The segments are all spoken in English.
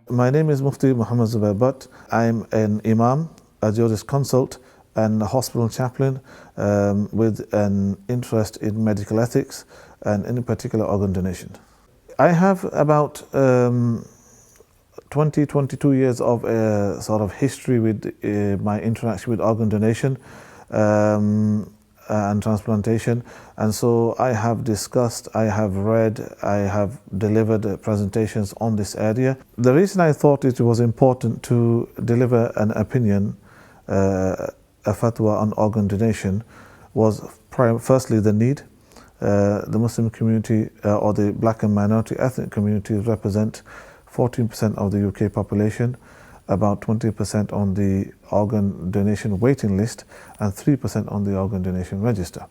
My name is Mufti Mohammed Zubair Butt. I'm an imam, a jurisconsult, and a hospital chaplain with an interest in medical ethics and in particular organ donation. I have about 22 years of sort of history with my interaction with organ donation and transplantation, and so I have discussed, I have read, I have delivered presentations on this area. The reason I thought it was important to deliver an opinion, a fatwa on organ donation, was firstly the need. The Muslim community or the black and minority ethnic communities represent 14% of the UK population, about 20% on the organ donation waiting list, and 3% on the organ donation register.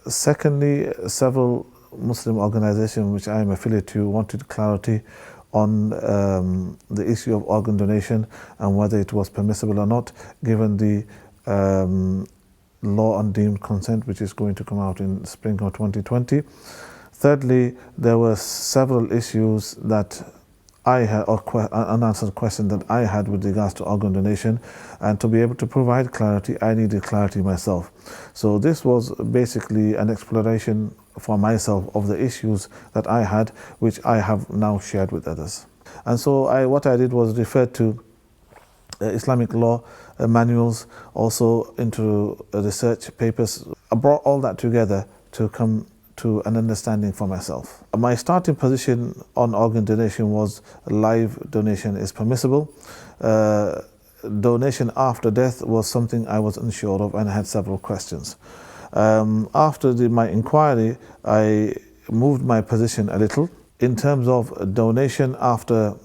Secondly, several Muslim organizations which I am affiliated to wanted clarity on the issue of organ donation and whether it was permissible or not, given the law on deemed consent which is going to come out in spring of 2020. Thirdly, there were several issues that I had, or unanswered questions that I had with regards to organ donation, and to be able to provide clarity, I needed clarity myself. So this was basically an exploration for myself of the issues that I had, which I have now shared with others. And so what I did was refer to Islamic law manuals, also into research papers. I brought all that together to come to an understanding for myself. My starting position on organ donation was live donation is permissible. Donation after death was something I was unsure of and I had several questions. After my inquiry, I moved my position a little. In terms of donation after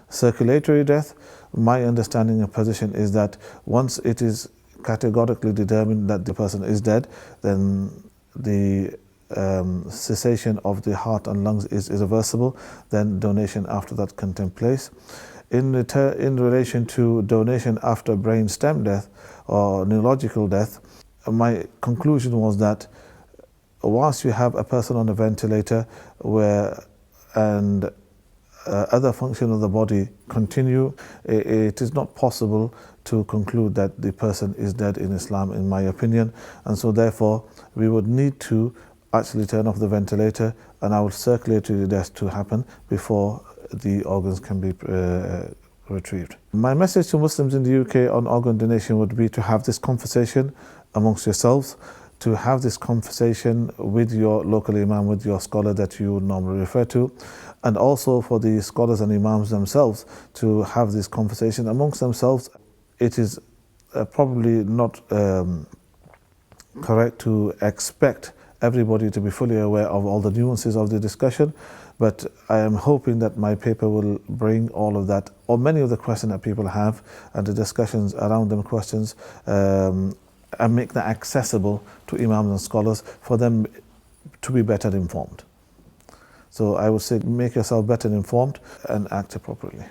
circulatory death, my understanding and position is that once it is categorically determined that the person is dead, then the cessation of the heart and lungs is irreversible, then donation after that can take place. In relation to donation after brain stem death or neurological death, my conclusion was that whilst you have a person on a ventilator and other functions of the body continue, it is not possible to conclude that the person is dead in Islam, in my opinion, and so therefore we would need to actually turn off the ventilator and allow circulatory death to happen before the organs can be retrieved. My message to Muslims in the UK on organ donation would be to have this conversation amongst yourselves, to have this conversation with your local imam, with your scholar that you would normally refer to, and also for the scholars and imams themselves to have this conversation amongst themselves. It is probably not correct to expect everybody to be fully aware of all the nuances of the discussion, but I am hoping that my paper will bring all of that, or many of the questions that people have, and the discussions around them questions, and make that accessible to imams and scholars for them to be better informed. So I would say make yourself better informed and act appropriately.